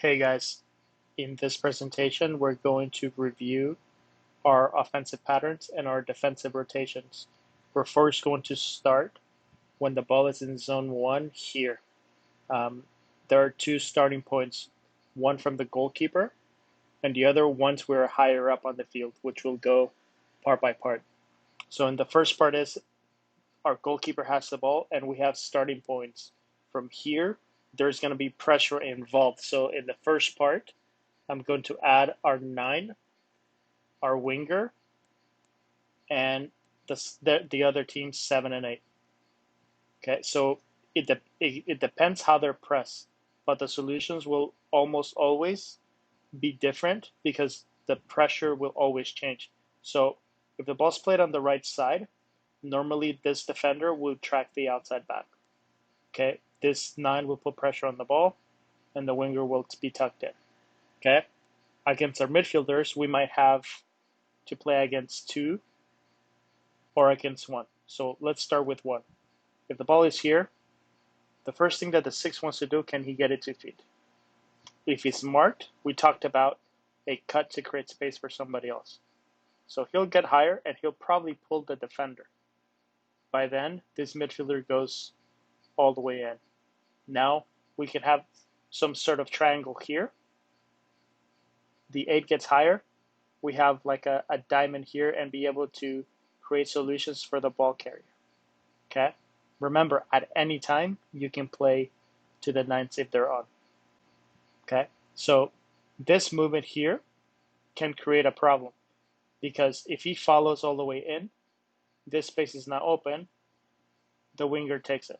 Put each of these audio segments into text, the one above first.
Hey guys, in this presentation, we're going to review our offensive patterns and our defensive rotations. We're first going to start when the ball is in zone one here. Um, there are two starting points, one from the goalkeeper and the other once we're higher up on the field, which will go part by part. So in the first part is our goalkeeper has the ball and we have starting points. From here, there's going to be pressure involved. So in the first part, I'm going to add our 9, our winger, and the other team's 7 and 8. Okay, so it depends how they're pressed, but the solutions will almost always be different because the pressure will always change. So if the ball's played on the right side, normally this defender will track the outside back. Okay, this 9 will put pressure on the ball, and the winger will be tucked in. Okay, against our midfielders, we might have to play against 2 or against 1. So let's start with 1. If the ball is here, the first thing that the 6 wants to do, can he get it 2 feet? If he's marked, we talked about a cut to create space for somebody else. So he'll get higher and he'll probably pull the defender. By then, this midfielder goes all the way in. Now we can have some sort of triangle here. The 8 gets higher. We have like a diamond here and be able to create solutions for the ball carrier. Okay? Remember, at any time, you can play to the 9s if they're on. Okay? So this movement here can create a problem because if he follows all the way in, this space is now open, the winger takes it.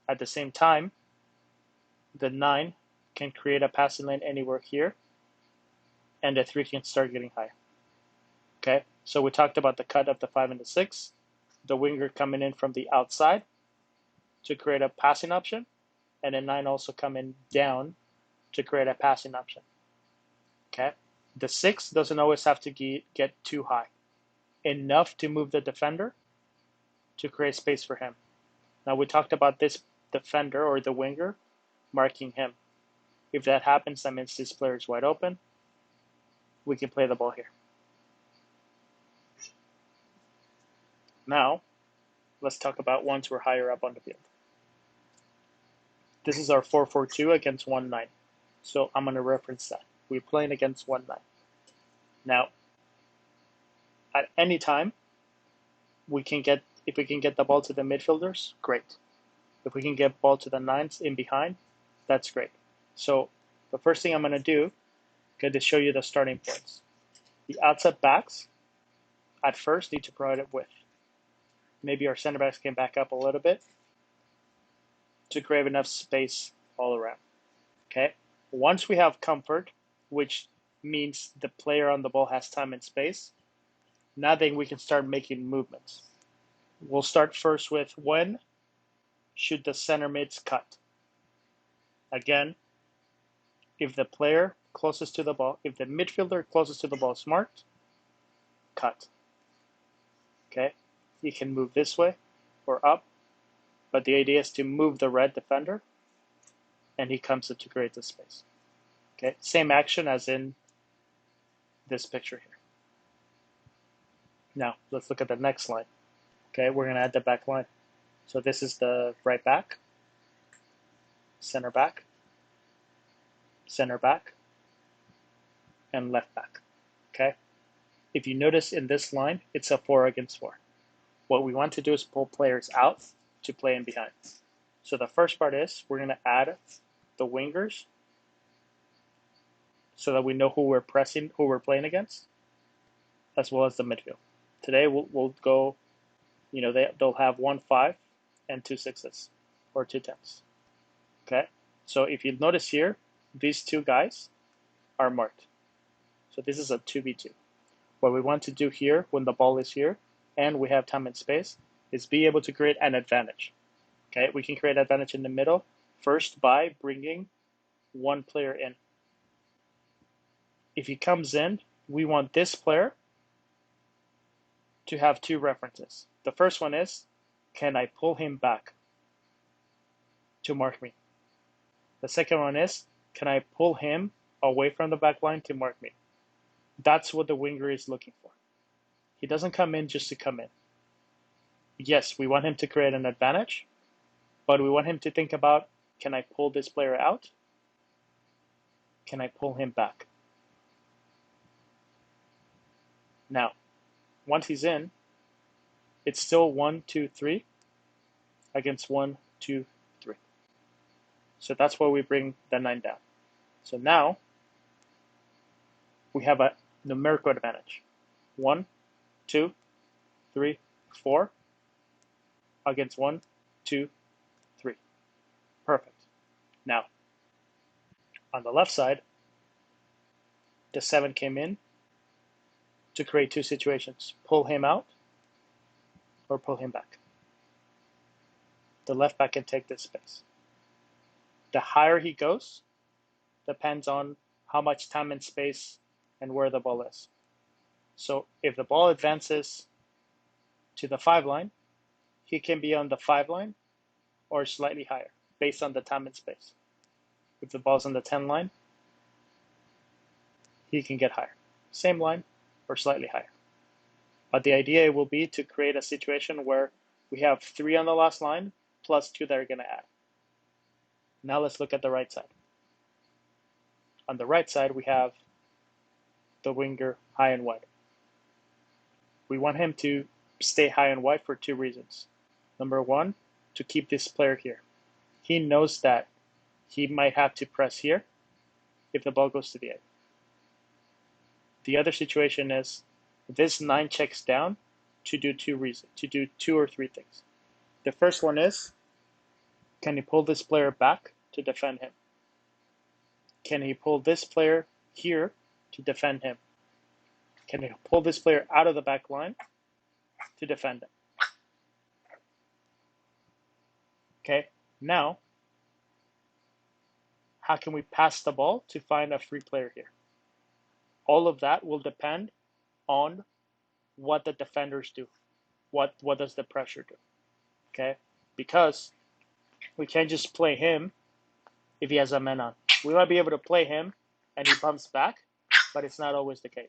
At the same time, the 9 can create a passing lane anywhere here, and the 3 can start getting higher. Okay? So we talked about the cut of the 5 and the 6, the winger coming in from the outside to create a passing option, and the 9 also coming down to create a passing option. Okay? The 6 doesn't always have to get too high. Enough to move the defender to create space for him. Now we talked about this defender or the winger marking him. If that happens, that means this player is wide open. We can play the ball here. Now, let's talk about once we're higher up on the field. This is our 4-4-2 against 1-9. So I'm going to reference that. We're playing against 1-9. Now, at any time, if we can get the ball to the midfielders, great. If we can get ball to the 9s in behind, that's great. So the first thing I'm going to do is to show you the starting points. The outside backs, at first, need to provide it width. Maybe our center backs can back up a little bit to create enough space all around. Okay. Once we have comfort, which means the player on the ball has time and space, now then we can start making movements. We'll start first with when should the center mids cut. Again, if the player closest to the ball, if the midfielder closest to the ball is marked, cut. Okay, you can move this way or up, but the idea is to move the red defender and he comes up to create the space. Okay, same action as in this picture here. Now, let's look at the next line. Okay, we're going to add the back line. So this is the right back, center back, and left back. Okay, if you notice in this line, it's a 4 against 4. What we want to do is pull players out to play in behind. So the first part is we're going to add the wingers so that we know who we're playing against, as well as the midfield. Today we'll go, they'll have 1 5 and 2 6s or 2 10s. Okay, so if you notice here, these 2 guys are marked. So this is a 2v2. What we want to do here when the ball is here and we have time and space is be able to create an advantage. Okay, we can create advantage in the middle first by bringing 1 player in. If he comes in, we want this player to have 2 references. The first one is, can I pull him back to mark me? The second one is, can I pull him away from the back line to mark me? That's what the winger is looking for. He doesn't come in just to come in. Yes, we want him to create an advantage, but we want him to think about, can I pull this player out? Can I pull him back? Now, once he's in, it's still 1, 2, 3 against 1, 2, 3. So that's where we bring the 9 down. So now we have a numerical advantage. 1, 2, 3, 4 against 1, 2, 3. Perfect. Now, on the left side, the 7 came in to create 2 situations. Pull him out or pull him back. The left back can take this space. The higher he goes depends on how much time and space and where the ball is. So if the ball advances to the 5 line, he can be on the 5 line or slightly higher based on the time and space. If the ball's on the 10 line, he can get higher. Same line or slightly higher. But the idea will be to create a situation where we have 3 on the last line plus 2 that are going to add. Now let's look at the right side. On the right side, we have the winger high and wide. We want him to stay high and wide for 2 reasons. Number 1, to keep this player here. He knows that he might have to press here if the ball goes to the 8. The other situation is this 9 checks down to do 2 or 3 things. The first one is, can he pull this player back to defend him? Can he pull this player here to defend him? Can he pull this player out of the back line to defend him? Okay, now, how can we pass the ball to find a free player here? All of that will depend on what the defenders do. What does the pressure do? Okay, because we can't just play him if he has a man on. We might be able to play him and he bumps back, but it's not always the case.